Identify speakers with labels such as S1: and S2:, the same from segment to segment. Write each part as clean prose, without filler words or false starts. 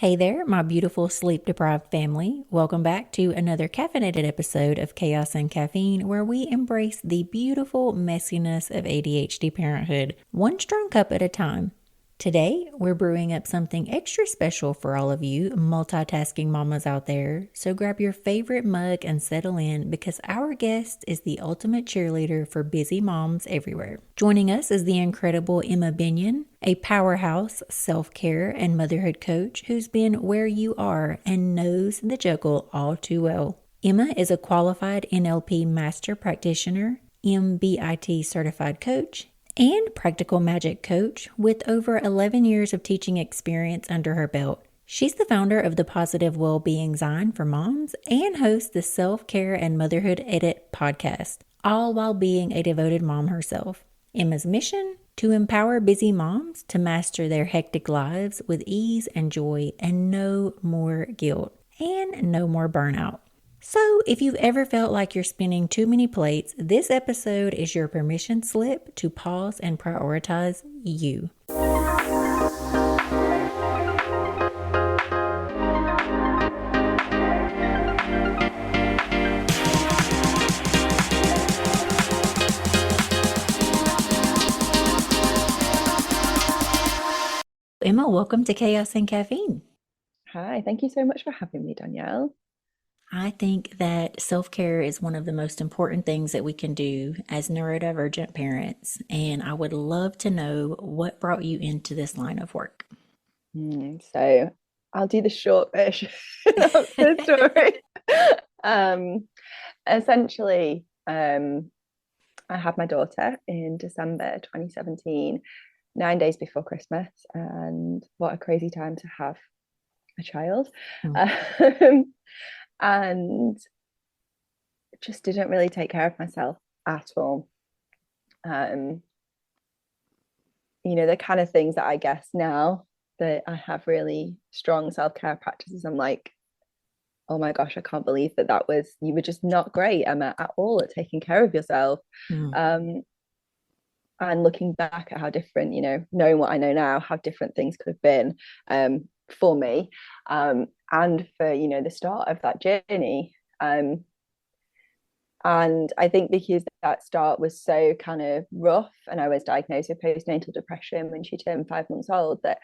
S1: Hey there, my beautiful sleep deprived family. Welcome back to another caffeinated episode of Chaos and Caffeine, where we embrace the beautiful messiness of ADHD parenthood, one strong cup at a time. Today, we're brewing up something extra special for all of you multitasking mamas out there. So grab your favorite mug and settle in because our guest is the ultimate cheerleader for busy moms everywhere. Joining us is the incredible Emma Benyon, a powerhouse self-care and motherhood coach who's been where you are and knows the juggle all too well. Emma is a qualified NLP Master Practitioner, MBIT certified coach, and practical magic coach with over 11 years of teaching experience under her belt. She's the founder of the Positive Wellbeing Zine for moms and hosts the Self-Care and Motherhood Edit podcast, all while being a devoted mom herself. Emma's mission? To empower busy moms to master their hectic lives with ease and joy and no more guilt and no more burnout. So, if you've ever felt like you're spinning too many plates, this episode is your permission slip to pause and prioritize you. Emma, welcome to Chaos and Caffeine.
S2: Hi, thank you so much for having me, Danielle.
S1: I think that self-care is one of the most important things that we can do as neurodivergent parents, and I would love to know what brought you into this line of work.
S2: So I'll do the short version of the story. Essentially, I had my daughter in December 2017, 9 days before Christmas, and what a crazy time to have a child. And just didn't really take care of myself at all. The kind of things that I guess now that I have really strong self-care practices, I'm like, oh my gosh, I can't believe you were just not great, Emma, at all at taking care of yourself. And looking back at how different, knowing what I know now, how different things could have been for me, and for, the start of that journey. And I think because that start was so kind of rough and I was diagnosed with postnatal depression when she turned 5 months old, that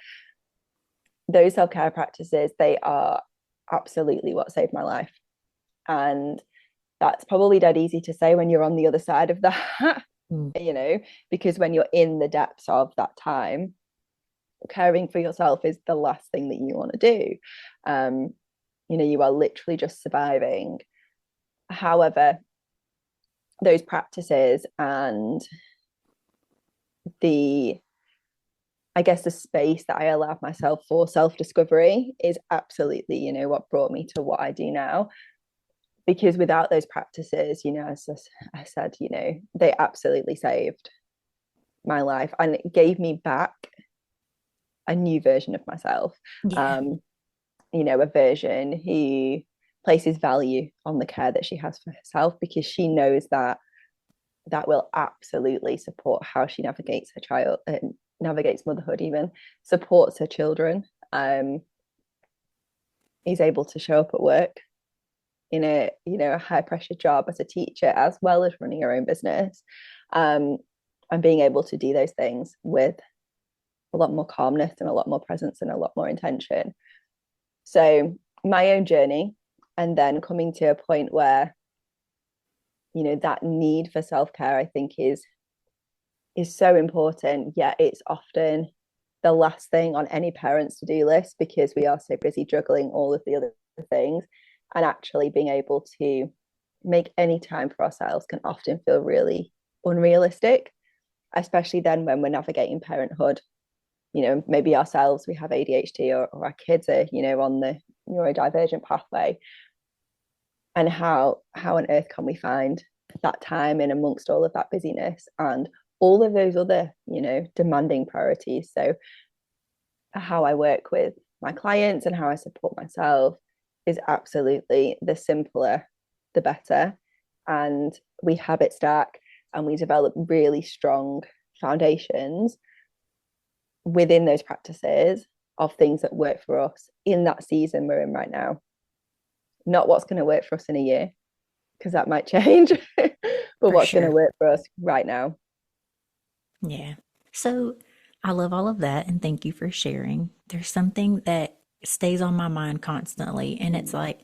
S2: those self-care practices, they are absolutely what saved my life. And that's probably dead easy to say when you're on the other side of that, because when you're in the depths of that time, caring for yourself is the last thing that you want to do. You are literally just surviving. However, those practices and the space that I allowed myself for self-discovery is absolutely, what brought me to what I do now. Because without those practices, as I said, they absolutely saved my life and it gave me back a new version of myself.
S1: Yeah.
S2: A version who places value on the care that she has for herself, because she knows that will absolutely support how she navigates her child, navigates motherhood, even supports her children, is able to show up at work in a high pressure job as a teacher, as well as running her own business, and being able to do those things with a lot more calmness and a lot more presence and a lot more intention. So my own journey, and then coming to a point where that need for self-care, I think is so important, yet it's often the last thing on any parent's to-do list because we are so busy juggling all of the other things. And actually being able to make any time for ourselves can often feel really unrealistic, especially then when we're navigating parenthood. Maybe ourselves, we have ADHD, or our kids are, on the neurodivergent pathway. And how on earth can we find that time in amongst all of that busyness and all of those other, demanding priorities? So how I work with my clients and how I support myself is absolutely the simpler, the better. And we habit stack and we develop really strong foundations within those practices. of things that work for us in that season we're in right now, not what's going to work for us in a year, because that might change, but
S1: For
S2: what's going to
S1: sure.
S2: work for us right now.
S1: Yeah. So I love all of that and thank you for sharing. There's something that stays on my mind constantly, and it's like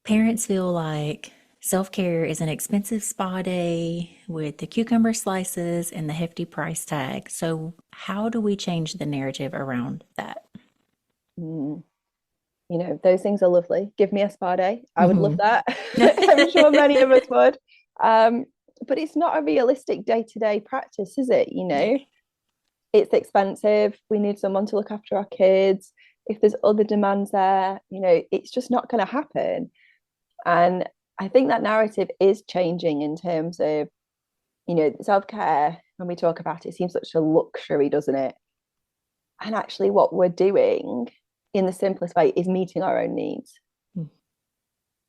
S1: parents feel like self care is an expensive spa day with the cucumber slices and the hefty price tag. So, how do we change the narrative around that?
S2: Mm. You know, those things are lovely. Give me a spa day. I would love
S1: Hmm.
S2: that. I'm sure many of us would. Um, but it's not a realistic day-to-day practice, is it? You
S1: Yeah.
S2: know, it's expensive. We need someone to look after our kids. If there's other demands there, you know, it's just not going to happen. And I think that narrative is changing in terms of, you know, self-care. When we talk about it, it seems such a luxury, doesn't it? And actually, what we're doing in the simplest way is meeting our own needs,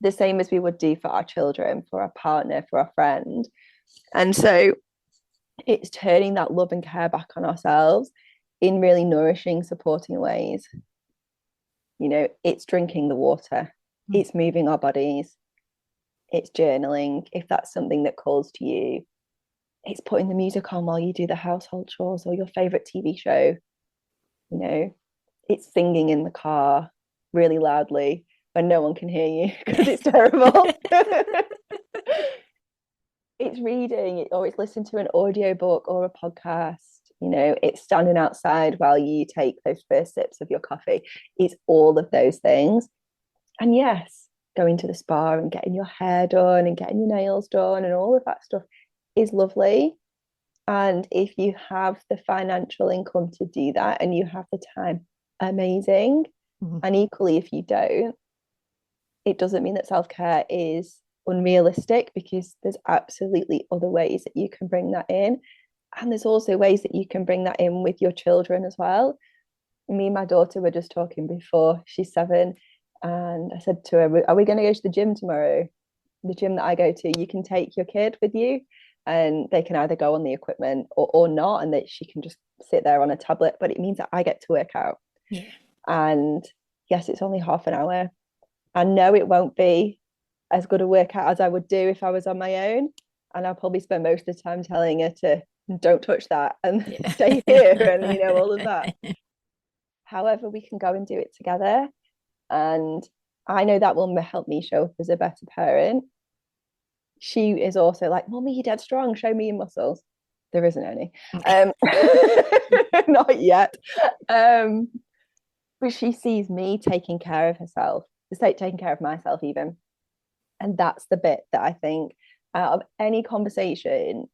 S2: the same as we would do for our children, for our partner, for our friend. And so it's turning that love and care back on ourselves in really nourishing, supporting ways. You know, it's drinking the water, it's moving our bodies, it's journaling, if that's something that calls to you. It's putting the music on while you do the household chores or your favorite TV show. You know, it's singing in the car really loudly when no one can hear you because it's terrible. It's reading or it's listening to an audiobook or a podcast. You know, it's standing outside while you take those first sips of your coffee. It's all of those things. And yes, going to the spa and getting your hair done and getting your nails done and all of that stuff is lovely. And if you have the financial income to do that and you have the time, amazing.
S1: Mhm.
S2: And equally, if you don't, it doesn't mean that self-care is unrealistic, because there's absolutely other ways that you can bring that in. And there's also ways that you can bring that in with your children as well. Me and my daughter were just talking before. She's 7. And I said to her, are we going to go to the gym tomorrow? The gym that I go to, you can take your kid with you and they can either go on the equipment or not. And that she can just sit there on a tablet, but it means that I get to work out.
S1: Yeah.
S2: And yes, it's only half an hour. I know it won't be as good a workout as I would do if I was on my own. And I'll probably spend most of the time telling her to don't touch that and
S1: Yeah.
S2: stay here and, you know, all of that. However, we can go and do it together. And I know that will help me show up as a better parent. She is also like, Mommy, you're dead strong. Show me your muscles. There isn't any. Not yet. But she sees me taking care of herself, taking care of myself even. And that's the bit that I think out of any conversation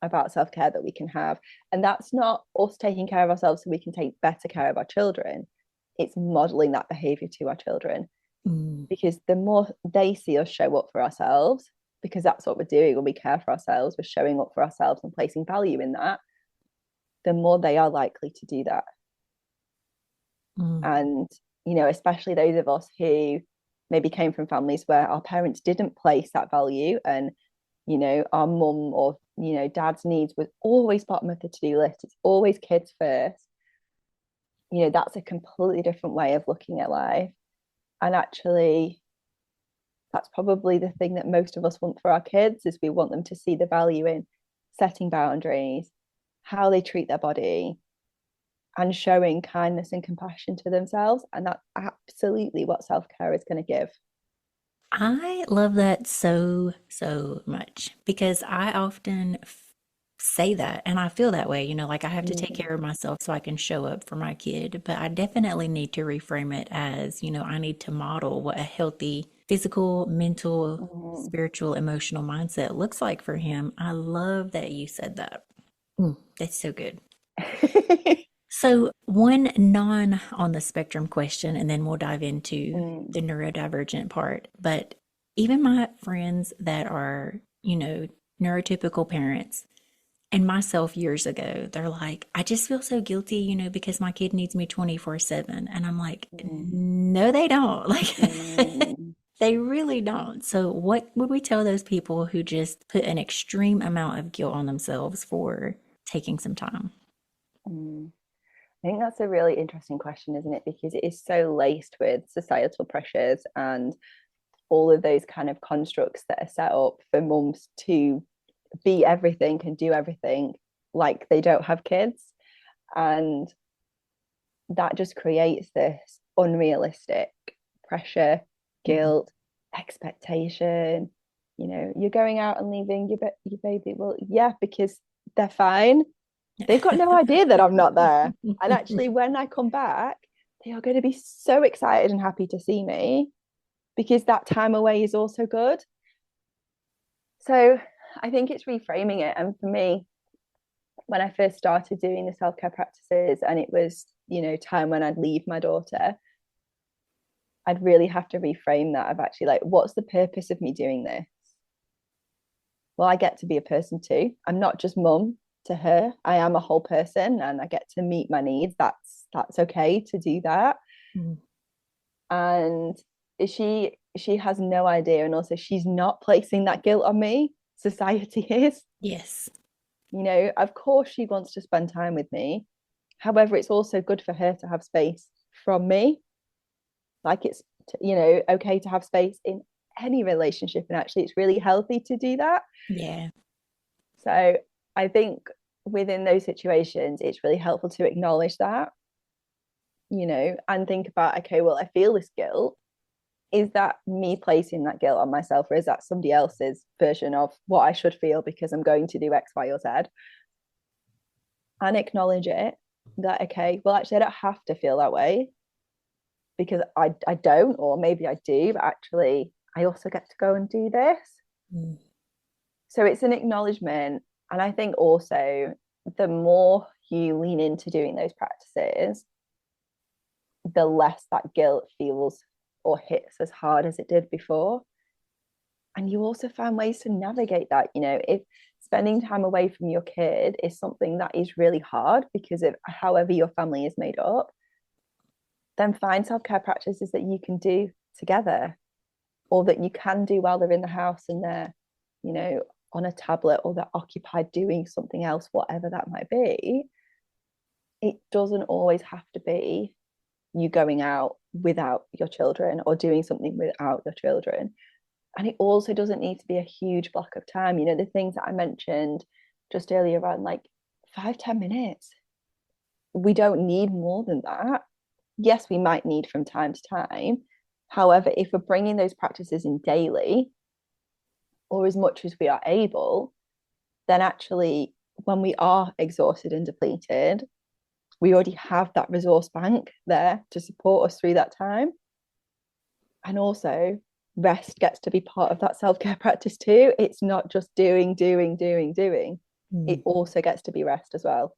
S2: about self-care that we can have. And that's not us taking care of ourselves so we can take better care of our children. It's modeling that behavior to our children,
S1: Mm.
S2: because the more they see us show up for ourselves, because that's what we're doing when we care for ourselves, we're showing up for ourselves and placing value in that, the more they are likely to do that.
S1: Mm.
S2: And, you know, especially those of us who maybe came from families where our parents didn't place that value, and, you know, our mum or, you know, dad's needs was always bottom of the to-do list. It's always kids first. You know, that's a completely different way of looking at life. And actually, that's probably the thing that most of us want for our kids, is we want them to see the value in setting boundaries, how they treat their body, and showing kindness and compassion to themselves. And that's absolutely what self-care is going to give.
S1: I love that so, so much because I often say that and I feel that way. Like I have to take care of myself so I can show up for my kid. But I definitely need to reframe it as, I need to model what a healthy physical, mental,
S2: Mm.
S1: spiritual, emotional mindset looks like for him. I love that you said that. That's so good. So, one non on the spectrum question, and then we'll dive into
S2: Mm.
S1: the neurodivergent part. But even my friends that are, neurotypical parents, and myself years ago, they're like, I just feel so guilty, because my kid needs me 24/7. And I'm like,
S2: Mm.
S1: no, they don't. Like,
S2: Mm.
S1: they really don't. So, what would we tell those people who just put an extreme amount of guilt on themselves for taking some time?
S2: Mm. think that's a really interesting question, isn't it? Because it is so laced with societal pressures and all of those kind of constructs that are set up for mums to be everything and do everything like they don't have kids. And that just creates this unrealistic pressure, guilt, expectation. You know, you're going out and leaving your baby. Well, yeah, because they're fine. They've got no idea that I'm not there. And actually, when I come back, they are going to be so excited and happy to see me because that time away is also good. So I think it's reframing it. And for me, when I first started doing the self-care practices and it was, you know, time when I'd leave my daughter, I'd really have to reframe that of actually like, what's the purpose of me doing this? Well, I get to be a person too. I'm not just mum to her. I am a whole person and I get to meet my needs. That's okay to do that. And she has no idea. And also she's not placing that guilt on me. Society is.
S1: Yes.
S2: You know, of course she wants to spend time with me. However, it's also good for her to have space from me. Like it's, you know, okay to have space in any relationship. And actually, it's really healthy to do that.
S1: Yeah.
S2: So I think within those situations, it's really helpful to acknowledge that, you know, and think about, okay, well, I feel this guilt. Is that me placing that guilt on myself, or is that somebody else's version of what I should feel because I'm going to do X, Y, or Z? And acknowledge it. That, okay, well, actually, I don't have to feel that way because I don't, or maybe I do, but actually, I also get to go and do this. So it's an acknowledgement. And I think also the more you lean into doing those practices, the less that guilt feels or hits as hard as it did before. And you also find ways to navigate that. You know, if spending time away from your kid is something that is really hard because of however your family is made up, then find self-care practices that you can do together or that you can do while they're in the house and they're, you know, on a tablet or they're occupied doing something else, whatever that might be. It doesn't always have to be you going out without your children or doing something without your children. And it also doesn't need to be a huge block of time. You know, the things that I mentioned just earlier around like 5-10 minutes. We don't need more than that. Yes, we might need from time to time. However, if we're bringing those practices in daily or as much as we are able, then actually when we are exhausted and depleted, we already have that resource bank there to support us through that time. And also rest gets to be part of that self-care practice too. It's not just doing. It also gets to be rest as well.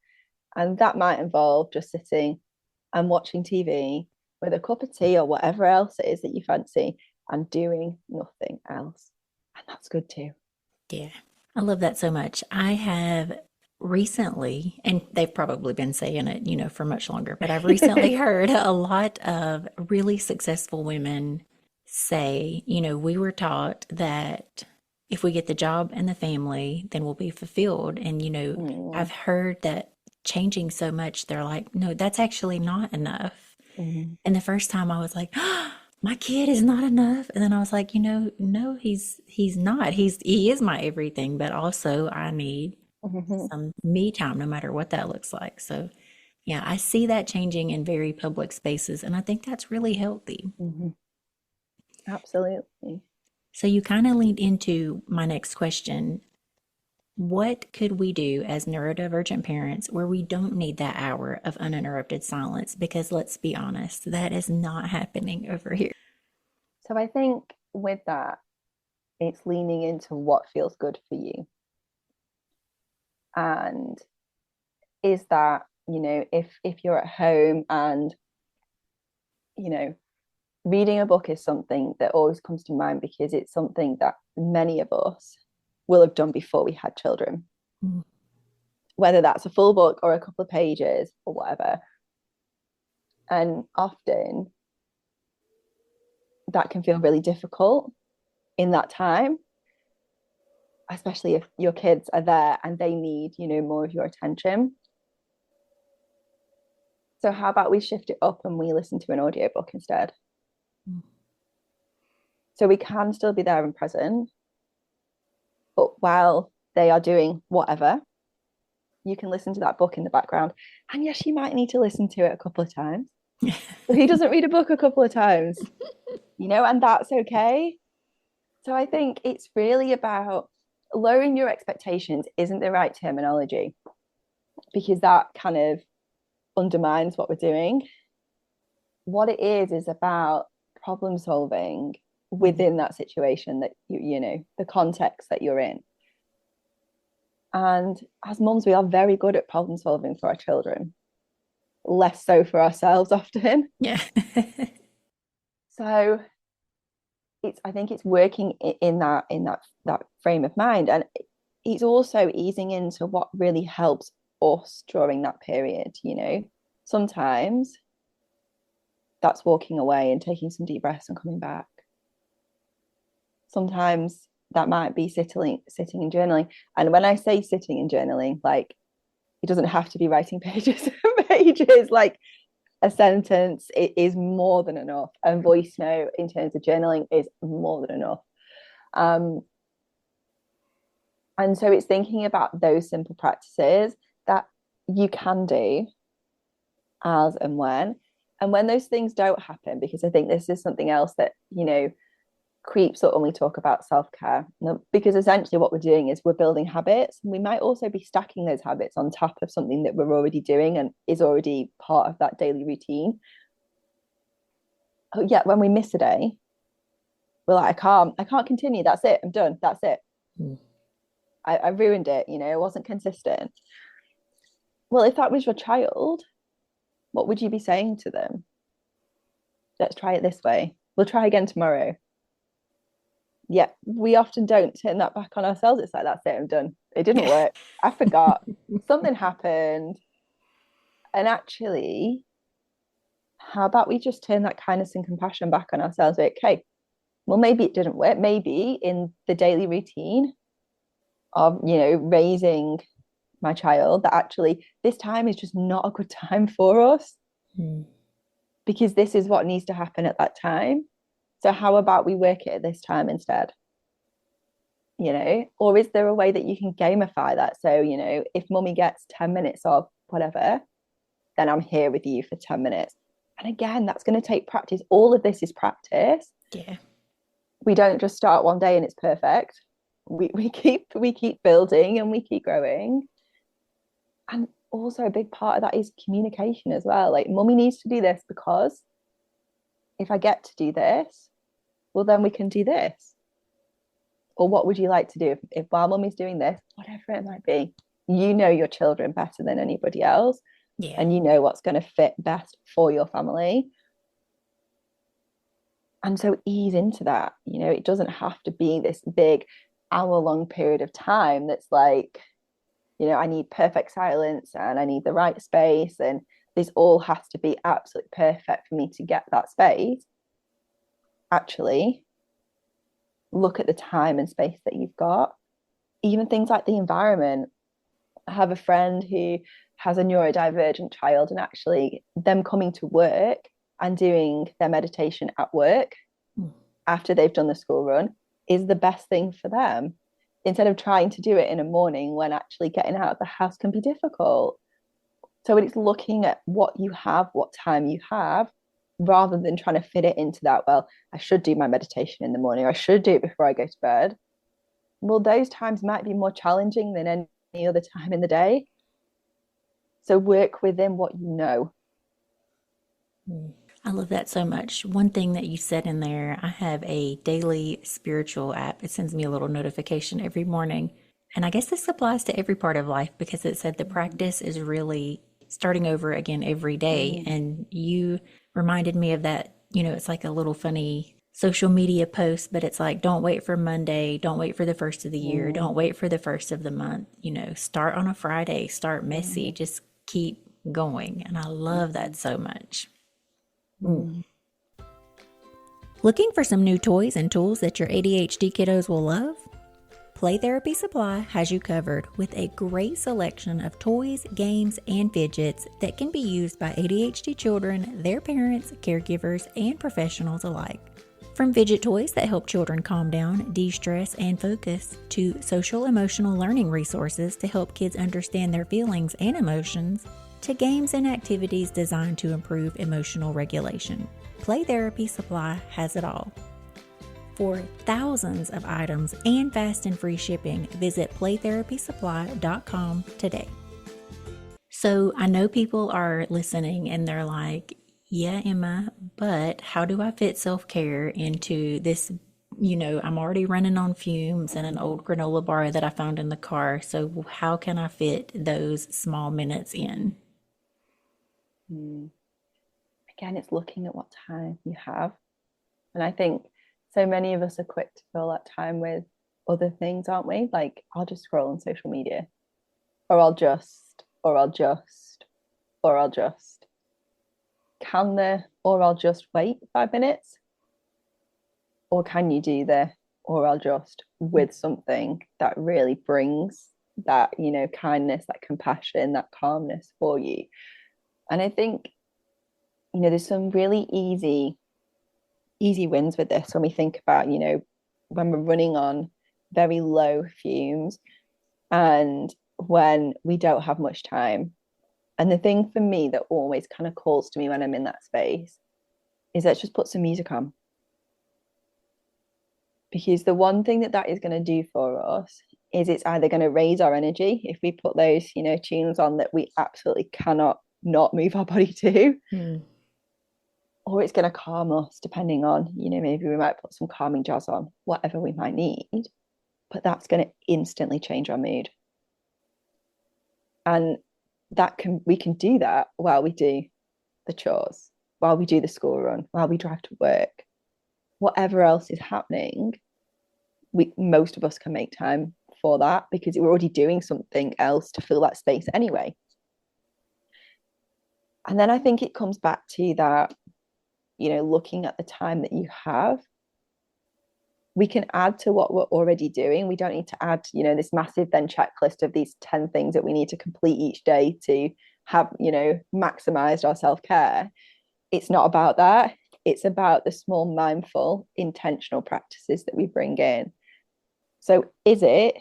S2: And that might involve just sitting and watching TV with a cup of tea or whatever else it is that you fancy and doing nothing else. And that's good too.
S1: Yeah. I love that so much. I have recently, and they've probably been saying it, you know, for much longer, but I've recently heard a lot of really successful women say, you know, we were taught that if we get the job and the family, then we'll be fulfilled. And, you know, I've heard that changing so much, they're like, no, that's actually not enough. And the first time I was like, oh, my kid is not enough. And then I was like, you know, no, he's not. He is my everything, but also I need some me time, no matter what that looks like. So yeah, I see that changing in very public spaces, and I think that's really healthy.
S2: Absolutely.
S1: So you kind of leaned into my next question. What could we do as neurodivergent parents where we don't need that hour of uninterrupted silence? Because let's be honest, that is not happening over here.
S2: So I think with that, it's leaning into what feels good for you. And is that, you know, if you're at home and, you know, reading a book is something that always comes to mind because it's something that many of us will have done before we had children. Whether that's a full book or a couple of pages or whatever. And often that can feel really difficult in that time, especially if your kids are there and they need, you know, more of your attention. So how about we shift it up and we listen to an audiobook instead? So we can still be there and present, but while they are doing whatever, you can listen to that book in the background. And yes, you might need to listen to it a couple of times. He doesn't read a book a couple of times, and that's okay. So I think it's really about lowering your expectations isn't the right terminology, because that kind of undermines what we're doing. What it is about problem solving within that situation that the context that you're in. And as mums, we are very good at problem solving for our children, less so for ourselves often.
S1: Yeah.
S2: So I think it's working in that frame of mind, and it's also easing into what really helps us during that period. Sometimes that's walking away and taking some deep breaths and coming back. Sometimes that might be sitting and journaling. And when I say sitting and journaling, like, it doesn't have to be writing pages and pages. Like, a sentence, it is more than enough. And voice note in terms of journaling is more than enough. And so it's thinking about those simple practices that you can do as and when those things don't happen, because I think this is something else that creeps up when we talk about self-care, because essentially what we're doing is we're building habits, and we might also be stacking those habits on top of something that we're already doing and is already part of that daily routine. Oh yeah, when we miss a day, we're like, I can't continue, that's it, I'm done, that's it. I ruined it, it wasn't consistent. Well, if that was your child, what would you be saying to them? Let's try it this way, we'll try again tomorrow. Yeah, we often don't turn that back on ourselves. It's like, that's it, I'm done, it didn't work, I forgot, something happened. And actually, how about we just turn that kindness and compassion back on ourselves? Like, okay, well, maybe it didn't work. Maybe in the daily routine of raising my child, that actually this time is just not a good time for us, because this is what needs to happen at that time. So how about we work it at this time instead? Or is there a way that you can gamify that? So, if mummy gets 10 minutes of whatever, then I'm here with you for 10 minutes. And again, that's going to take practice. All of this is practice.
S1: Yeah.
S2: We don't just start one day and it's perfect. We keep building and we keep growing. And also a big part of that is communication as well. Like, mummy needs to do this because if I get to do this, well, then we can do this. Or what would you like to do if while mummy's doing this, whatever it might be, your children better than anybody else.
S1: Yeah.
S2: And what's going to fit best for your family. And so ease into that. It doesn't have to be this big hour-long period of time that's like, I need perfect silence and I need the right space, and this all has to be absolutely perfect for me to get that space. Actually, look at the time and space that you've got. Even things like the environment. I have a friend who has a neurodivergent child, and actually them coming to work and doing their meditation at work after they've done the school run is the best thing for them, instead of trying to do it in a morning when actually getting out of the house can be difficult. So it's looking at what you have, what time you have, rather than trying to fit it into that, well, I should do my meditation in the morning, or I should do it before I go to bed. Well, those times might be more challenging than any other time in the day. So work within what you know.
S1: I love that so much. One thing that you said in there, I have a daily spiritual app. It sends me a little notification every morning. And I guess this applies to every part of life, because it said the practice is really starting over again every day. And you reminded me of that. It's like a little funny social media post, but it's like, don't wait for Monday. Don't wait for the first of the year. Don't wait for the first of the month. Start on a Friday, start messy, just keep going. And I love that so much. Looking for some new toys and tools that your ADHD kiddos will love? Play Therapy Supply has you covered with a great selection of toys, games, and fidgets that can be used by ADHD children, their parents, caregivers, and professionals alike. From fidget toys that help children calm down, de-stress, and focus, to social emotional learning resources to help kids understand their feelings and emotions, to games and activities designed to improve emotional regulation. Play Therapy Supply has it all. For thousands of items and fast and free shipping, visit playtherapysupply.com today. So I know people are listening and they're like, yeah, Emma, but how do I fit self-care into this? I'm already running on fumes and an old granola bar that I found in the car. So how can I fit those small minutes in?
S2: Again, it's looking at what time you have. And I think so many of us are quick to fill that time with other things, aren't we? Like, I'll just scroll on social media, or I'll just, or I'll just, or I'll just. Can the, or I'll just wait 5 minutes? Or can you do the, or I'll just with something that really brings that, kindness, that compassion, that calmness for you? And I think, there's some really easy wins with this when we think about, when we're running on very low fumes and when we don't have much time. And the thing for me that always kind of calls to me when I'm in that space is, let's just put some music on. Because the one thing that is going to do for us is it's either going to raise our energy if we put those, tunes on that we absolutely cannot not move our body to, or it's going to calm us, depending on, maybe we might put some calming jazz on, whatever we might need, but that's going to instantly change our mood. And we can do that while we do the chores, while we do the school run, while we drive to work, whatever else is happening. Most of us can make time for that because we're already doing something else to fill that space anyway. And then I think it comes back to that, looking at the time that you have. We can add to what we're already doing. We don't need to add, this massive then checklist of these 10 things that we need to complete each day to have, maximized our self-care. It's not about that. It's about the small, mindful, intentional practices that we bring in. So is it,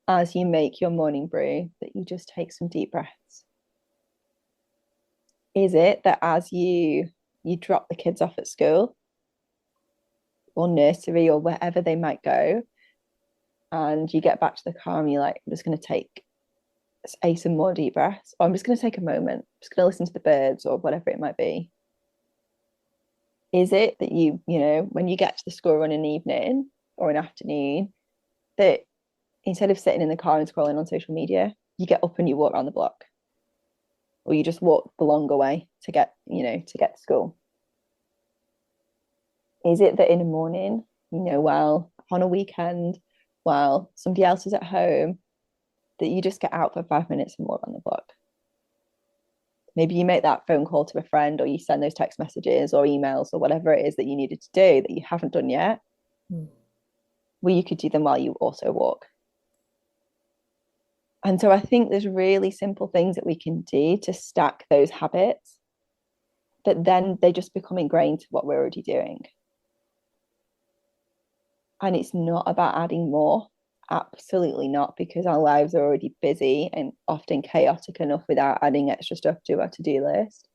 S2: as you make your morning brew, that you just take some deep breaths? Is it that as you drop the kids off at school or nursery or wherever they might go, and you get back to the car and you're like, I'm just going to take some more deep breaths, or I'm just going to take a moment, I'm just going to listen to the birds or whatever it might be? Is it that when you get to the school run in the evening or an afternoon, that instead of sitting in the car and scrolling on social media, you get up and you walk around the block, or you just walk the longer way to get to school? Is it that in the morning, while on a weekend, while somebody else is at home, that you just get out for 5 minutes and walk around the block? Maybe you make that phone call to a friend, or you send those text messages or emails or whatever it is that you needed to do that you haven't done yet. Well, you could do them while you also walk. And so I think there's really simple things that we can do to stack those habits, but then they just become ingrained to what we're already doing. And it's not about adding more. Absolutely not, because our lives are already busy and often chaotic enough without adding extra stuff to our to-do list.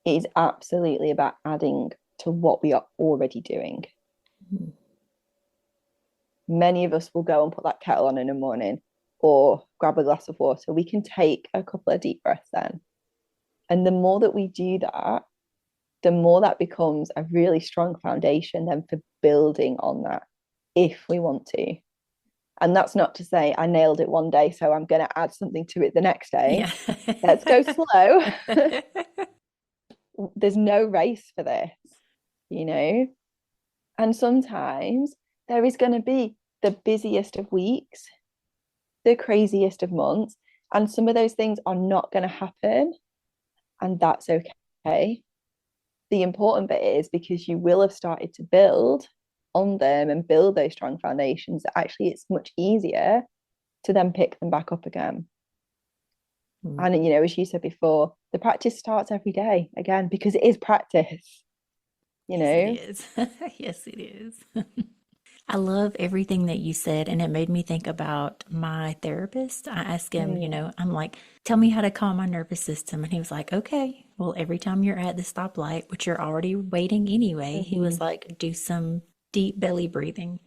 S2: It is absolutely about adding to what we are already doing. Many of us will go and put that kettle on in the morning or grab a glass of water. We can take a couple of deep breaths then. And the more that we do that, the more that becomes a really strong foundation then for building on that, if we want to. And that's not to say I nailed it one day, so I'm going to add something to it the next day. Yeah. Let's go slow. There's no race for this, And sometimes there is going to be the busiest of weeks, the craziest of months, and some of those things are not going to happen. And that's okay. The important bit is, because you will have started to build, on them and build those strong foundations, actually it's much easier to then pick them back up again. And, you know, as you said before, the practice starts every day again, because it is practice, you
S1: Yes, it
S2: know?
S1: is. Yes, it is. I love everything that you said, and it made me think about my therapist. I asked him, I'm like, tell me how to calm my nervous system. And he was like, okay, well, every time you're at the stoplight, which you're already waiting anyway, he was like, do some deep belly breathing,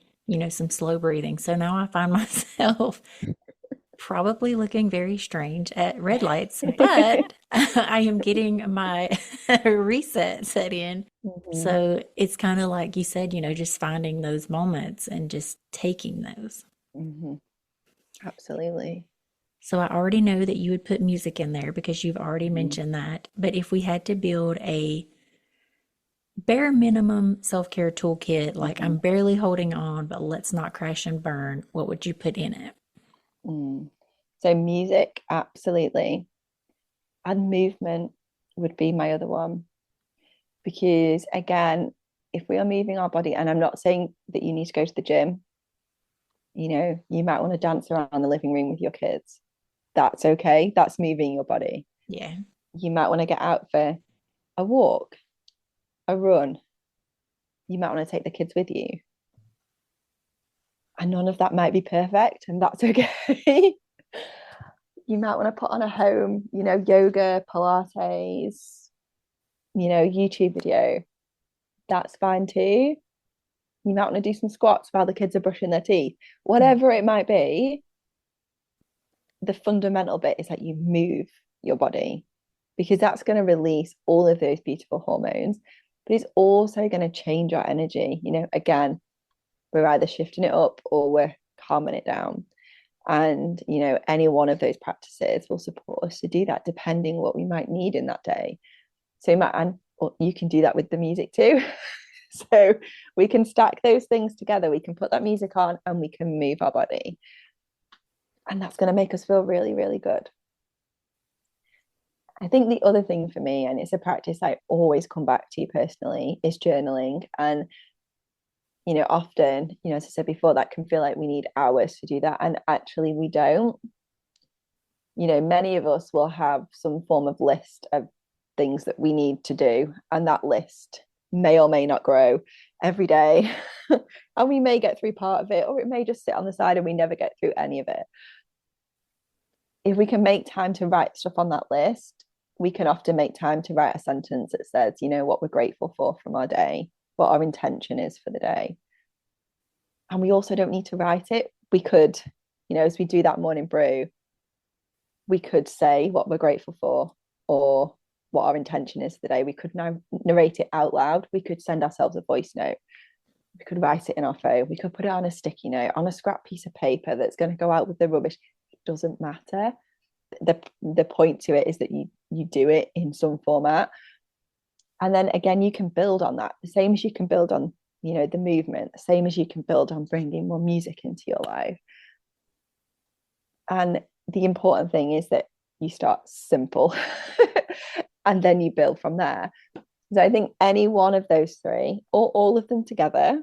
S1: some slow breathing. So now I find myself probably looking very strange at red lights, but I am getting my reset set in. So it's kind of like you said, just finding those moments and just taking those.
S2: Absolutely.
S1: So I already know that you would put music in there because you've already mentioned that. But if we had to build a bare minimum self-care toolkit, like I'm barely holding on, but let's not crash and burn, what would you put in it?
S2: So music, absolutely. And movement would be my other one. Because again, if we are moving our body, and I'm not saying that you need to go to the gym, you know, you might want to dance around the living room with your kids. That's okay. That's moving your body.
S1: Yeah.
S2: You might want to get out for a walk, a run. You might want to take the kids with you. And none of that might be perfect, and that's okay. You might want to put on a home, you know, yoga, Pilates, you know, YouTube video. That's fine too. You might want to do some squats while the kids are brushing their teeth. Whatever it might be, the fundamental bit is that you move your body, because that's going to release all of those beautiful hormones, but it's also going to change our energy. You know, again, we're either shifting it up or we're calming it down. And, you know, any one of those practices will support us to do that, depending what we might need in that day. So you can do that with the music too. So we can stack those things together. We can put that music on and we can move our body. And that's going to make us feel really, really good. I think the other thing for me, and it's a practice I always come back to personally, is journaling. And, you know, often, you know, as I said before, that can feel like we need hours to do that. And actually, we don't. You know, many of us will have some form of list of things that we need to do. And that list may or may not grow every day. And we may get through part of it, or it may just sit on the side and we never get through any of it. If we can make time to write stuff on that list, we can often make time to write a sentence that says, you know, what we're grateful for from our day, what our intention is for the day. And we also don't need to write it. We could, you know, as we do that morning brew, we could say what we're grateful for or what our intention is for the day. We could now narrate it out loud. We could send ourselves a voice note. We could write it in our phone. We could put it on a sticky note, on a scrap piece of paper that's going to go out with the rubbish. It doesn't matter. The point to it is that you do it in some format. And then again, you can build on that. The same as you can build on, you know, the movement, the same as you can build on bringing more music into your life. And the important thing is that you start simple and then you build from there. So I think any one of those three or all of them together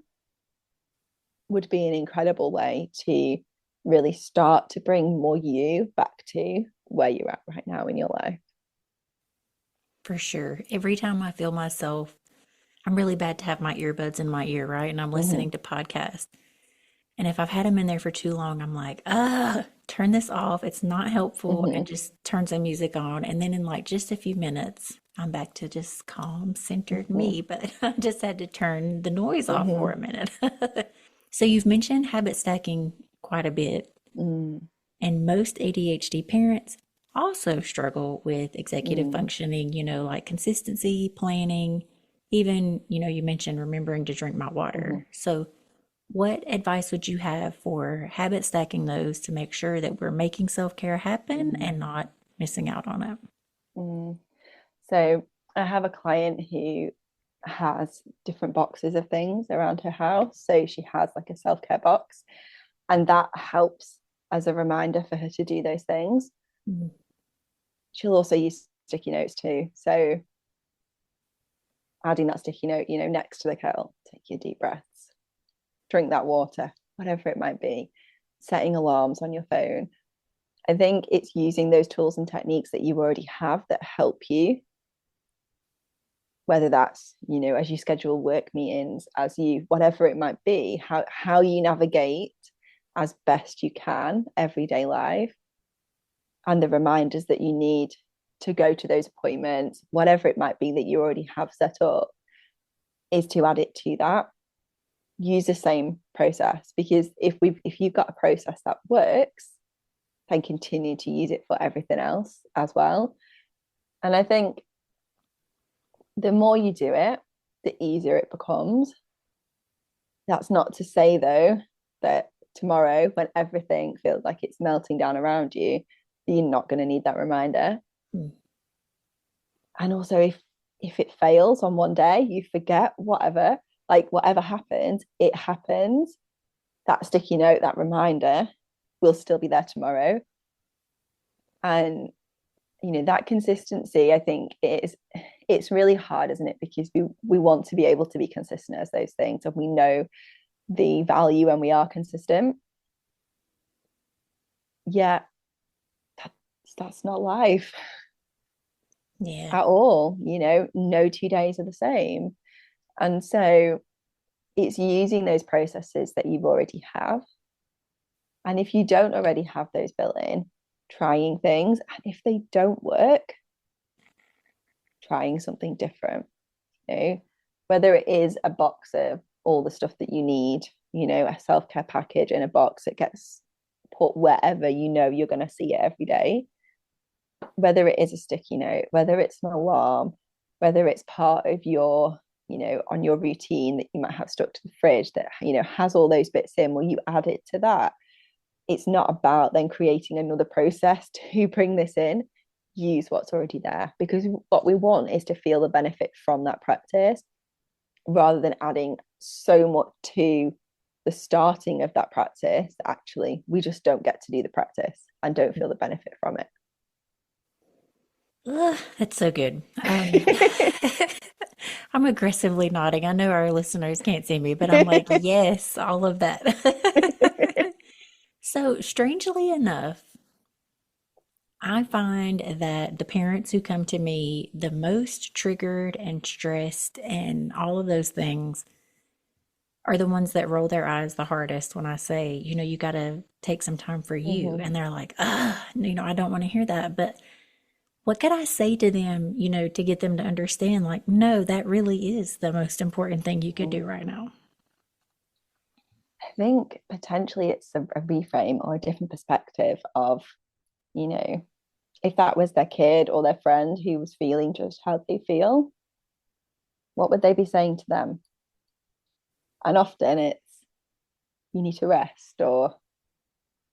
S2: would be an incredible way to really start to bring more you back to where you're at right now in your life.
S1: For sure. Every time I feel myself, I'm really bad to have my earbuds in my ear, right? And I'm listening to podcasts. And if I've had them in there for too long, I'm like, turn this off. It's not helpful. And just turn some music on. And then in like just a few minutes, I'm back to just calm, centered me. But I just had to turn the noise off for a minute. So you've mentioned habit stacking quite a bit. And most ADHD parents also struggle with executive functioning, like consistency, planning, even, you mentioned remembering to drink my water. So what advice would you have for habit stacking those to make sure that we're making self-care happen and not missing out on it?
S2: So I have a client who has different boxes of things around her house. So she has like a self-care box, and that helps as a reminder for her to do those things. She'll also use sticky notes too. So adding that sticky note, next to the kettle, take your deep breaths, drink that water, whatever it might be, setting alarms on your phone. I think it's using those tools and techniques that you already have that help you, whether that's, as you schedule work meetings, as you, whatever it might be, how you navigate as best you can everyday life, and the reminders that you need to go to those appointments, whatever it might be that you already have set up, is to add it to that. Use the same process, because if you've got a process that works, then continue to use it for everything else as well. And I think the more you do it, the easier it becomes. That's not to say, though, that tomorrow, when everything feels like it's melting down around you, you're not going to need that reminder. And also, if it fails on one day, you forget, whatever happens, it happens. That sticky note, that reminder, will still be there tomorrow. And that consistency, I think, it's really hard, isn't it? Because we want to be able to be consistent as those things, and we know the value when we are consistent. Yeah, that's not life.
S1: Yeah.
S2: At all. No 2 days are the same. And so it's using those processes that you've already have. And if you don't already have those built in, trying things, and if they don't work, trying something different. Whether it is a box of all the stuff that you need, a self-care package in a box that gets put wherever you're going to see it every day, whether it is a sticky note, whether it's an alarm, whether it's part of your, on your routine that you might have stuck to the fridge that, has all those bits in, well, you add it to that. It's not about then creating another process to bring this in. Use what's already there, because what we want is to feel the benefit from that practice, rather than adding so much to the starting of that practice. Actually, we just don't get to do the practice and don't feel the benefit from it.
S1: That's so good. I'm aggressively nodding. I know our listeners can't see me, but I'm like, yes, all of that. So, strangely enough, I find that the parents who come to me the most triggered and stressed and all of those things are the ones that roll their eyes the hardest when I say, you got to take some time for you.
S2: Mm-hmm.
S1: And they're like, I don't want to hear that. But what could I say to them, to get them to understand, like, no, that really is the most important thing you could do right now?
S2: I think potentially it's a reframe or a different perspective of, if that was their kid or their friend who was feeling just how they feel, what would they be saying to them? And often it's, you need to rest, or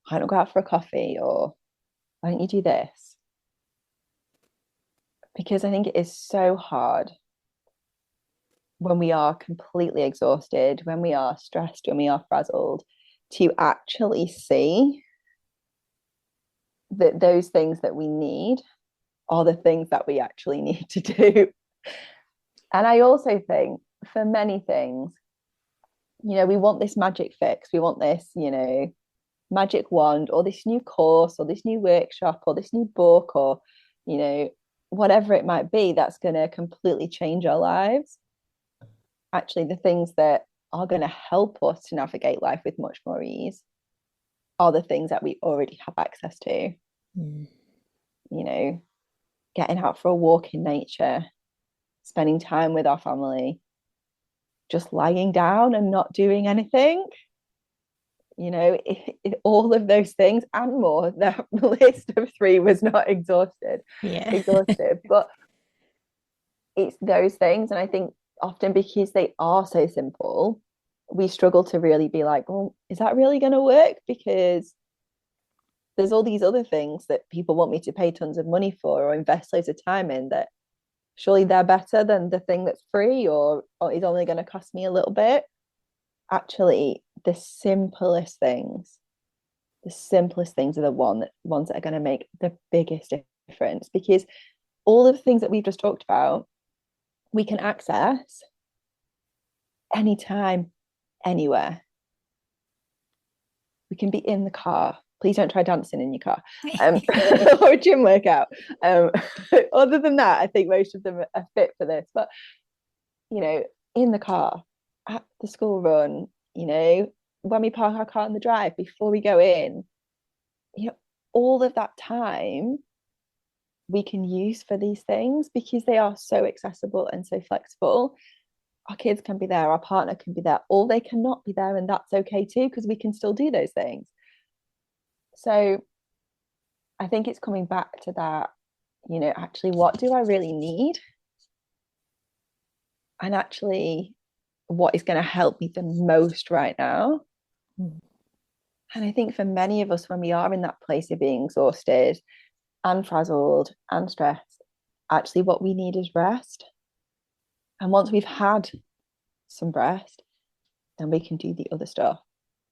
S2: why don't go out for a coffee, or why don't you do this? Because I think it is so hard when we are completely exhausted, when we are stressed, when we are frazzled, to actually see that those things that we need are the things that we actually need to do. And I also think for many things, we want this magic fix, we want this, magic wand, or this new course, or this new workshop, or this new book, or, whatever it might be that's going to completely change our lives. Actually, the things that are going to help us to navigate life with much more ease are the things that we already have access to. Getting out for a walk in nature, spending time with our family, just lying down and not doing anything. All of those things and more. The list of 3 was not exhaustive,
S1: Yeah.
S2: but it's those things. And I think often, because they are so simple, we struggle to really be like, well, is that really going to work? Because there's all these other things that people want me to pay tons of money for or invest loads of time in, that surely they're better than the thing that's free or is only going to cost me a little bit. Actually, the simplest things are the ones that are going to make the biggest difference, because all of the things that we've just talked about, we can access anytime, anywhere. We can be in the car. Please don't try dancing in your car, or a gym workout. Other than that, I think most of them are fit for this. But in the car, at the school run, when we park our car in the drive, before we go in, all of that time we can use for these things because they are so accessible and so flexible. Our kids can be there, our partner can be there, or they cannot be there, and that's okay too, because we can still do those things. So I think it's coming back to that, actually, what do I really need? And actually, what is going to help me the most right now? Mm. And I think for many of us, when we are in that place of being exhausted and frazzled and stressed, actually what we need is rest. And once we've had some rest, then we can do the other stuff.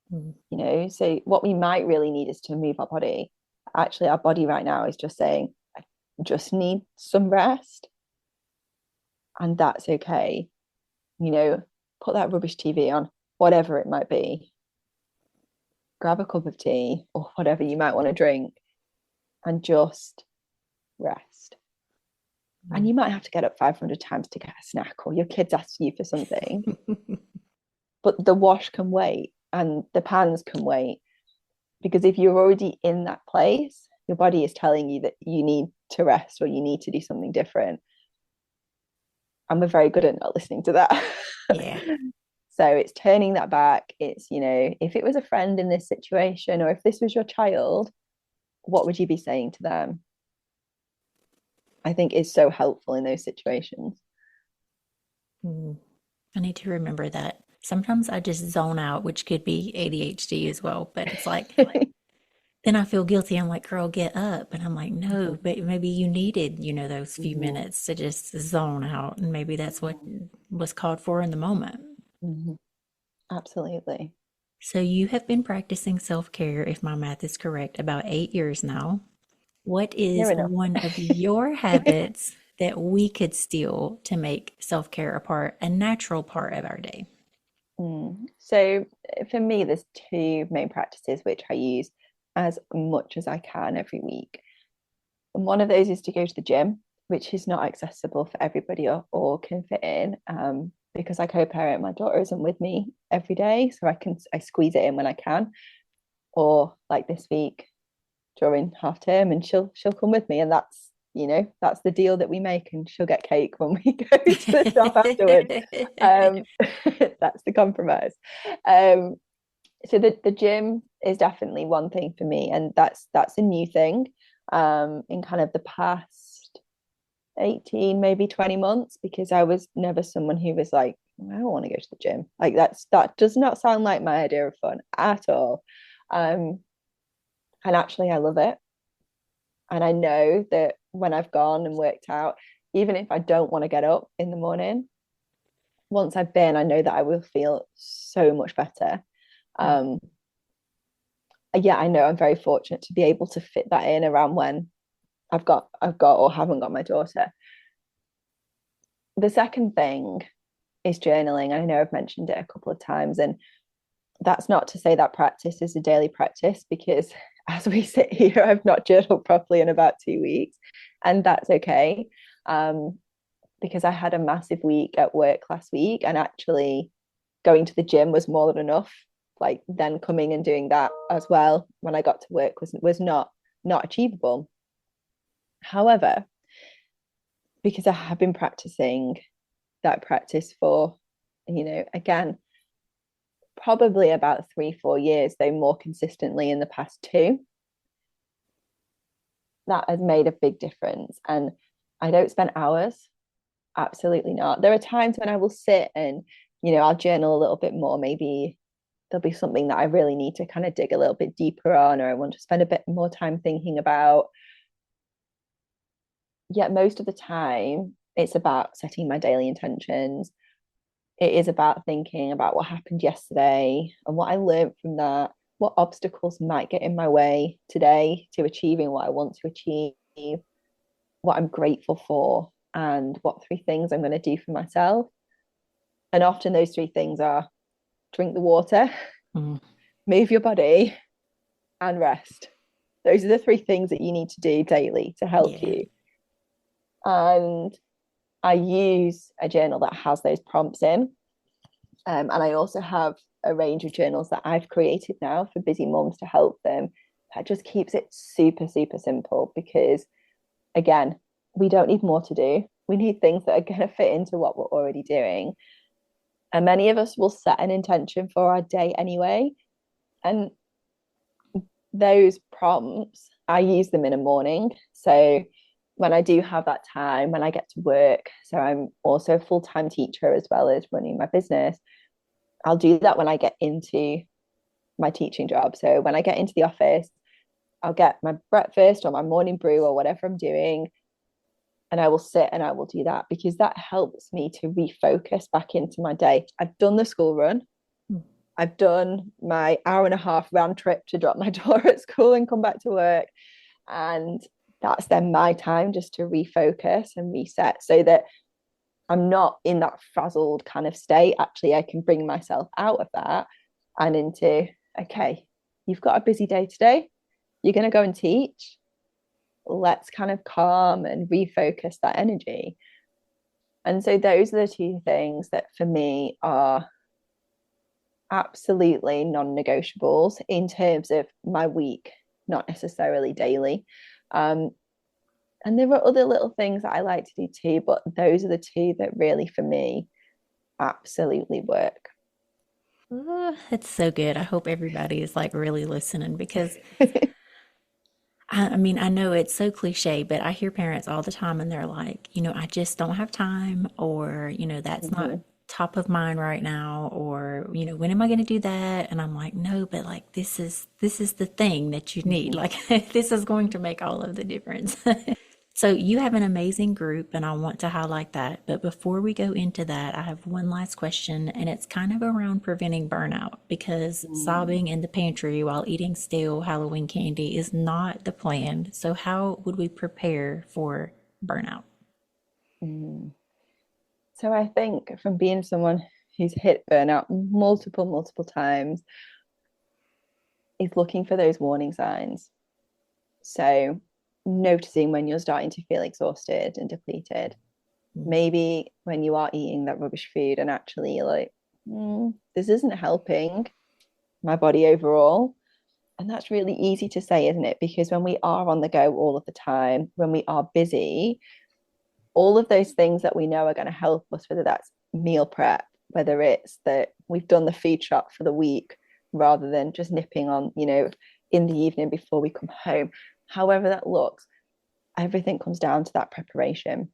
S2: So what we might really need is to move our body. Actually, our body right now is just saying, I just need some rest. And that's okay. Put that rubbish TV on, whatever it might be. Grab a cup of tea or whatever you might want to drink and just rest. And you might have to get up 500 times to get a snack, or your kids ask you for something. But the wash can wait and the pans can wait. Because if you're already in that place, your body is telling you that you need to rest or you need to do something different. And we're very good at not listening to that.
S1: Yeah.
S2: So it's turning that back. It's, if it was a friend in this situation, or if this was your child, what would you be saying to them? I think is so helpful in those situations.
S1: I need to remember that. Sometimes I just zone out, which could be ADHD as well. But it's like, then I feel guilty. I'm like, girl, get up. And I'm like, no, but maybe you needed, those few minutes to just zone out. And maybe that's what was called for in the moment.
S2: Absolutely.
S1: So you have been practicing self-care, if my math is correct, about 8 years now. What is one of your habits that we could steal to make self-care a natural part of our day?
S2: So for me, there's two main practices which I use as much as I can every week. And one of those is to go to the gym, which is not accessible for everybody or can fit in, because I co-parent. My daughter isn't with me every day, so I squeeze it in when I can. Or like this week during half term, and she'll come with me, and that's the deal that we make, and she'll get cake when we go to the shop afterwards. That's the compromise. So the gym is definitely one thing for me, and that's a new thing in kind of the past 18, maybe 20 months, because I was never someone who was like, I don't want to go to the gym. Like that does not sound like my idea of fun at all. And actually I love it. And I know that when I've gone and worked out, even if I don't want to get up in the morning, once I've been, I know that I will feel so much better. Yeah, I know I'm very fortunate to be able to fit that in around when I've got or haven't got my daughter. The second thing is journaling. I know I've mentioned it a couple of times, and that's not to say that practice is a daily practice, because as we sit here, I've not journaled properly in about 2 weeks, and that's okay. Because I had a massive week at work last week, and actually going to the gym was more than enough. Like then coming and doing that as well when I got to work was not achievable. However, because I have been practicing that practice for, again, probably about 3-4 years, though more consistently in the past 2, that has made a big difference. And I don't spend hours. Absolutely not. There are times when I will sit and, I'll journal a little bit more. Maybe there'll be something that I really need to kind of dig a little bit deeper on, or I want to spend a bit more time thinking about. Yet most of the time, it's about setting my daily intentions. It is about thinking about what happened yesterday and what I learned from that, what obstacles might get in my way today to achieving what I want to achieve, what I'm grateful for, and what 3 things I'm going to do for myself. And often those 3 things are drink the water, move your body, and rest. Those are the three things that you need to do daily to help
S1: Yeah.
S2: you. And I use a journal that has those prompts in. And I also have a range of journals that I've created now for busy moms to help them. That just keeps it super, super simple because, again, we don't need more to do. We need things that are going to fit into what we're already doing. And many of us will set an intention for our day anyway. And those prompts, I use them in a morning. So when I do have that time, when I get to work, so I'm also a full-time teacher as well as running my business, I'll do that when I get into my teaching job. So when I get into the office, I'll get my breakfast or my morning brew or whatever I'm doing, and I will sit and I will do that because that helps me to refocus back into my day. I've done the school run. I've done my hour and a half round trip to drop my daughter at school and come back to work. And that's then my time just to refocus and reset so that I'm not in that frazzled kind of state. Actually, I can bring myself out of that and into, okay, you've got a busy day today. You're going to go and teach. Let's kind of calm and refocus that energy. And so those are the two things that for me are absolutely non-negotiables in terms of my week, not necessarily daily. And there are other little things that I like to do too, but those are the two that really for me absolutely work.
S1: It's so good. I hope everybody is like really listening because I mean, I know it's so cliche, but I hear parents all the time and they're like, I just don't have time, or, that's not
S2: Mhm.
S1: top of mind right now, or, when am I going to do that? And I'm like, no, but like this is the thing that you need.
S2: Mhm.
S1: Like this is going to make all of the difference. So you have an amazing group, and I want to highlight that. But before we go into that, I have one last question, and it's kind of around preventing burnout because
S2: Mm.
S1: sobbing in the pantry while eating stale Halloween candy is not the plan. So how would we prepare for burnout?
S2: Mm. So I think from being someone who's hit burnout multiple times is looking for those warning signs. So noticing when you're starting to feel exhausted and depleted. Maybe when you are eating that rubbish food and actually you're like, this isn't helping my body overall. And that's really easy to say, isn't it? Because when we are on the go all of the time, when we are busy, all of those things that we know are going to help us, whether that's meal prep, whether it's that we've done the food shop for the week rather than just nipping on, in the evening before we come home, however that looks, everything comes down to that preparation.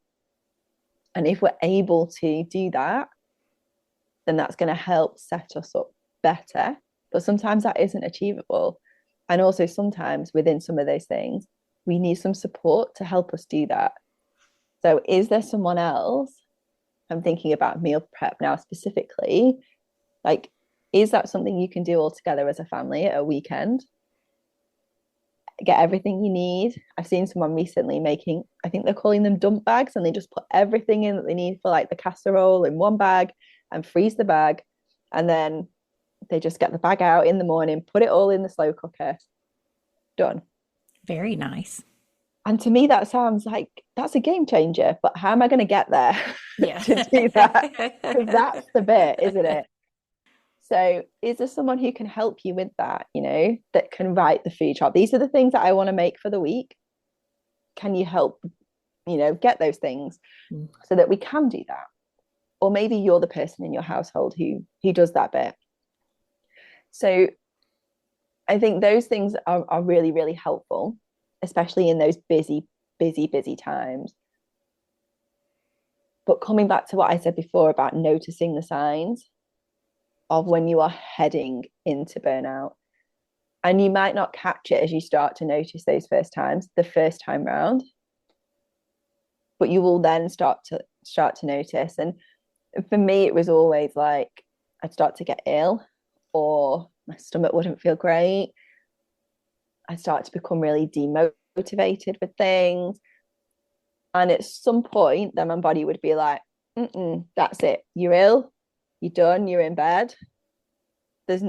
S2: And if we're able to do that, then that's going to help set us up better. But sometimes that isn't achievable. And also, sometimes within some of those things, we need some support to help us do that. So, is there someone else? I'm thinking about meal prep now specifically. Like, is that something you can do all together as a family at a weekend? Get everything you need. I've seen someone recently making, I think they're calling them dump bags, and they just put everything in that they need for like the casserole in one bag and freeze the bag. And then they just get the bag out in the morning, put it all in the slow cooker, done.
S1: Very nice.
S2: And to me, that sounds like that's a game changer. But how am I going to get there
S1: Yeah.
S2: to do that? Because that's the bit, isn't it? So, is there someone who can help you with that, that can write the food chart? These are the things that I want to make for the week. Can you help, get those things so that we can do that? Or maybe you're the person in your household who does that bit. So, I think those things are really, really helpful, especially in those busy times. But coming back to what I said before about noticing the signs of when you are heading into burnout, and you might not catch it as you start to notice those the first time round, but you will then start to notice. And for me, it was always like I'd start to get ill, or my stomach wouldn't feel great. I'd start to become really demotivated with things. And at some point, then my body would be like, that's it. You're ill. You're done. You're in bed. There's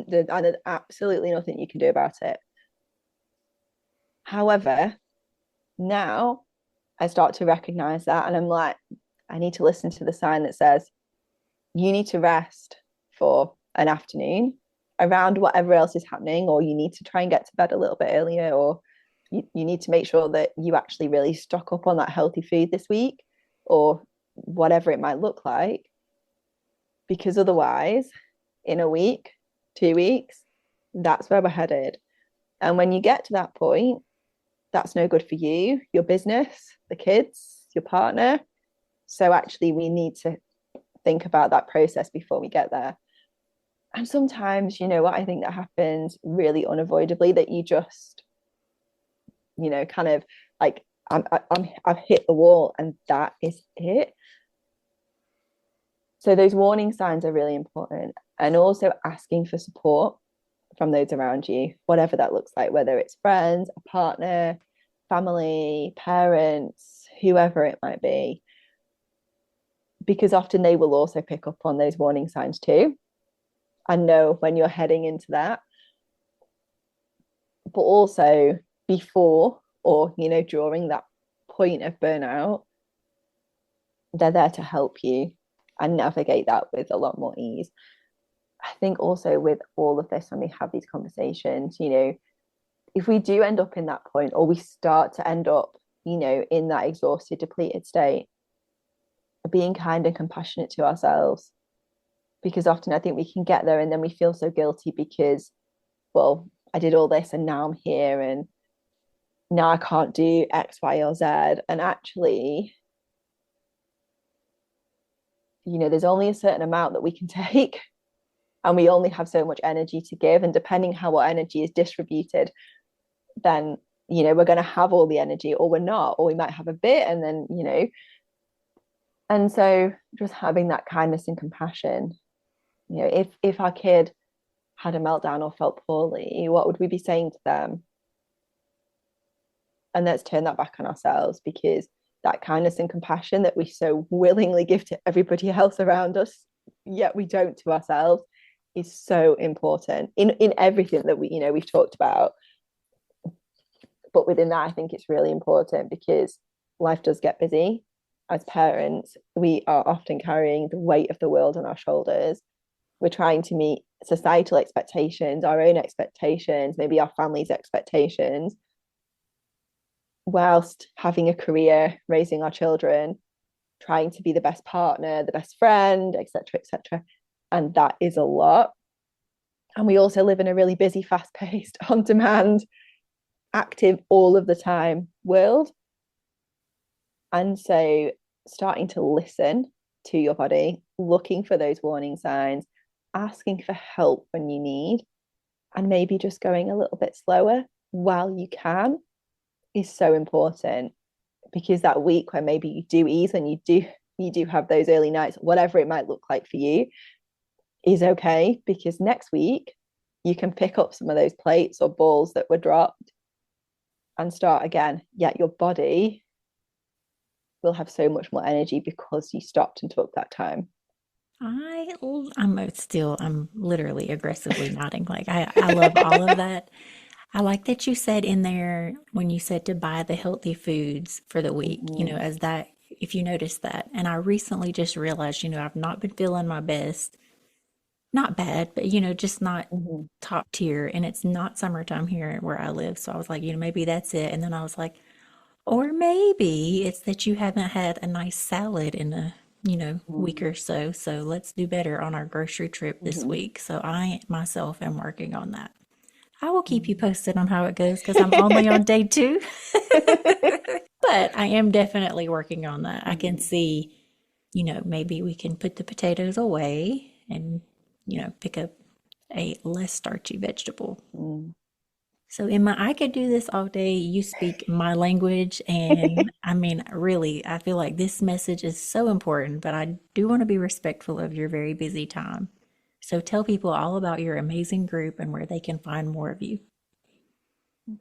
S2: absolutely nothing you can do about it. However, now I start to recognize that, and I'm like, I need to listen to the sign that says, you need to rest for an afternoon around whatever else is happening, or you need to try and get to bed a little bit earlier, or you need to make sure that you actually really stock up on that healthy food this week, or whatever it might look like. Because otherwise, in a week, 2 weeks, that's where we're headed. And when you get to that point, that's no good for you, your business, the kids, your partner. So actually, we need to think about that process before we get there. And sometimes, you know what, I think that happens really unavoidably, that you just, kind of like, I've hit the wall and that is it. So those warning signs are really important. And also asking for support from those around you, whatever that looks like, whether it's friends, a partner, family, parents, whoever it might be. Because often they will also pick up on those warning signs too and know when you're heading into that. But also before or, during that point of burnout, they're there to help you and navigate that with a lot more ease. I think also with all of this, when we have these conversations, if we do end up in that point, or we start to end up, in that exhausted, depleted state, being kind and compassionate to ourselves. Because often I think we can get there and then we feel so guilty because, well, I did all this and now I'm here and now I can't do X, Y, or Z. And actually, there's only a certain amount that we can take, and we only have so much energy to give. And depending how our energy is distributed, then, we're going to have all the energy, or we're not, or we might have a bit. And then, and so just having that kindness and compassion, if our kid had a meltdown or felt poorly, what would we be saying to them? And let's turn that back on ourselves, because that kindness and compassion that we so willingly give to everybody else around us, yet we don't to ourselves, is so important in everything that we've talked about. But within that, I think it's really important because life does get busy. As parents, we are often carrying the weight of the world on our shoulders. We're trying to meet societal expectations, our own expectations, maybe our family's expectations, whilst having a career, raising our children, trying to be the best partner, the best friend, etc., etc. And that is a lot. And we also live in a really busy, fast-paced, on-demand, active all of the time world. And so starting to listen to your body, looking for those warning signs, asking for help when you need, and maybe just going a little bit slower while you can, is so important. Because that week where maybe you do ease and you do have those early nights, whatever it might look like for you, is okay, because next week you can pick up some of those plates or balls that were dropped and start again. Yet your body will have so much more energy because you stopped and took that time.
S1: I'm literally aggressively nodding. Like I love all of that. I like that you said in there when you said to buy the healthy foods for the week,
S2: Mm-hmm.
S1: as that, if you notice that. And I recently just realized, I've not been feeling my best. Not bad, but, just not
S2: Mm-hmm.
S1: top tier. And it's not summertime here where I live. So I was like, maybe that's it. And then I was like, or maybe it's that you haven't had a nice salad in a, week or so. So let's do better on our grocery trip this
S2: Mm-hmm.
S1: week. So I myself am working on that. I will keep you
S2: Mm-hmm.
S1: posted on how it goes because I'm only on day 2, but I am definitely working on that. I can
S2: Mm-hmm.
S1: see, maybe we can put the potatoes away and, pick up a less starchy vegetable. So, Emma, I could do this all day. You speak my language. And I mean, really, I feel like this message is so important, but I do want to be respectful of your very busy time. So, tell people all about your amazing group and where they can find more of you.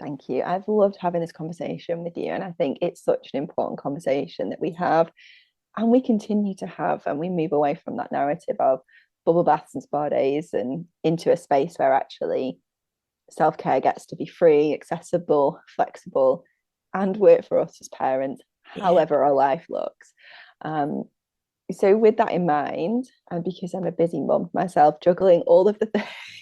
S2: Thank you. I've loved having this conversation with you, and I think it's such an important conversation that we have and we continue to have, and we move away from that narrative of bubble baths and spa days and into a space where actually self-care gets to be free, accessible, flexible, and work for us as parents,
S1: Yeah.
S2: however our life looks. So with that in mind, and because I'm a busy mum myself, juggling all of the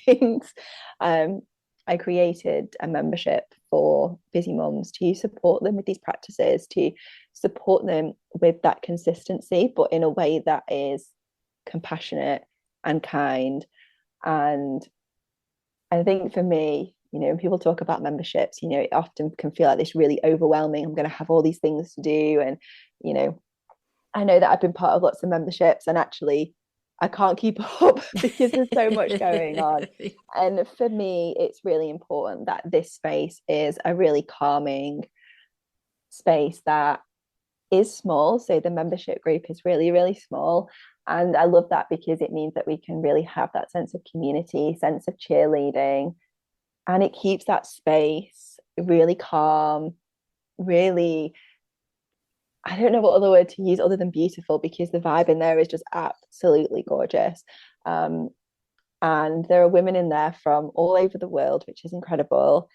S2: things, I created a membership for busy mums to support them with these practices, to support them with that consistency, but in a way that is compassionate and kind. And I think for me, when people talk about memberships, it often can feel like this really overwhelming. I'm going to have all these things to do. And, I know that I've been part of lots of memberships, and actually I can't keep up because there's so much going on. And for me, it's really important that this space is a really calming space that is small. So the membership group is really, really small. And I love that because it means that we can really have that sense of community, sense of cheerleading, and it keeps that space really calm, really, I don't know what other word to use other than beautiful, because the vibe in there is just absolutely gorgeous. And there are women in there from all over the world, which is incredible.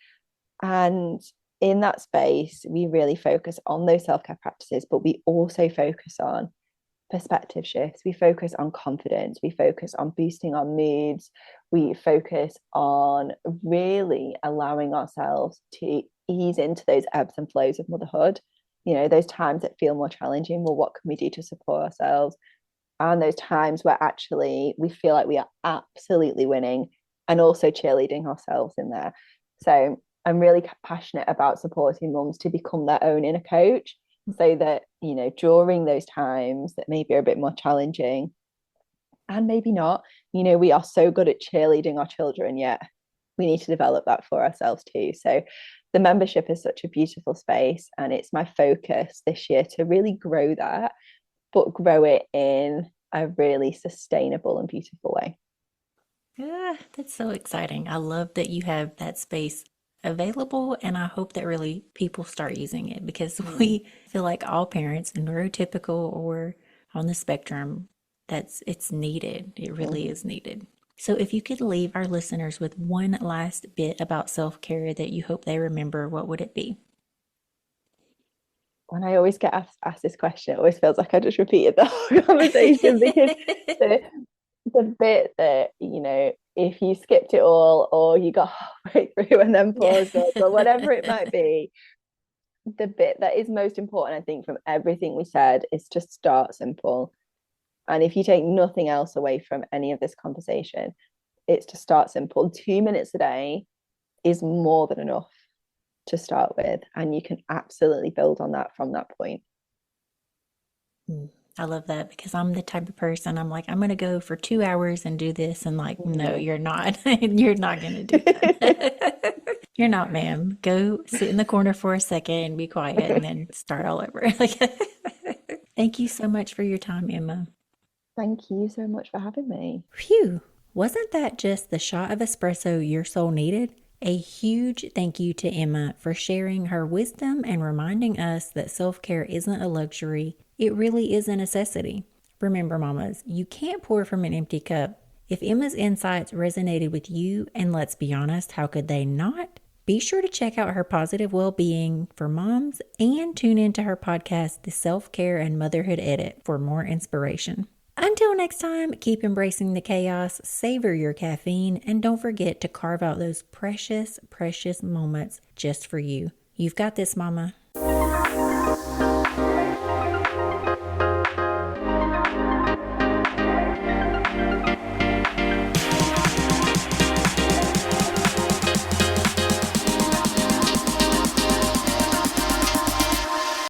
S2: And in that space, we really focus on those self-care practices, but we also focus on perspective shifts. We focus on confidence. We focus on boosting our moods. We focus on really allowing ourselves to ease into those ebbs and flows of motherhood. Those times that feel more challenging. Well, what can we do to support ourselves? And those times where actually we feel like we are absolutely winning, and also cheerleading ourselves in there. So I'm really passionate about supporting mums to become their own inner coach, so that, during those times that maybe are a bit more challenging, and maybe not, we are so good at cheerleading our children, yet we need to develop that for ourselves too. So the membership is such a beautiful space, and it's my focus this year to really grow that, but grow it in a really sustainable and beautiful way.
S1: Yeah, that's so exciting. I love that you have that space available, and I hope that really people start using it, because we feel like all parents, neurotypical or on the spectrum, it's needed. It really is needed. So if you could leave our listeners with one last bit about self-care that you hope they remember, what would it be?
S2: When I always get asked this question, it always feels like I just repeated the whole conversation, because the, the bit that, if you skipped it all, or you got halfway through and then paused, or whatever it might be, the bit that is most important, I think, from everything we said, is to start simple. And if you take nothing else away from any of this conversation, it's to start simple. 2 minutes a day is more than enough to start with, and you can absolutely build on that from that point.
S1: I love that, because I'm the type of person, I'm like, I'm going to go for 2 hours and do this. And like, no, you're not. You're not going to do that. You're not, ma'am. Go sit in the corner for a second, be quiet, and then start all over. Thank you so much for your time, Emma.
S2: Thank you so much for having me.
S1: Phew, wasn't that just the shot of espresso your soul needed? A huge thank you to Emma for sharing her wisdom and reminding us that self-care isn't a luxury, it really is a necessity. Remember, mamas, you can't pour from an empty cup. If Emma's insights resonated with you, and let's be honest, how could they not? Be sure to check out her Positive Wellbeing for moms, and tune into her podcast, The Self-Care and Motherhood Edit, for more inspiration. Until next time, keep embracing the chaos, savor your caffeine, and don't forget to carve out those precious, precious moments just for you. You've got this, mama.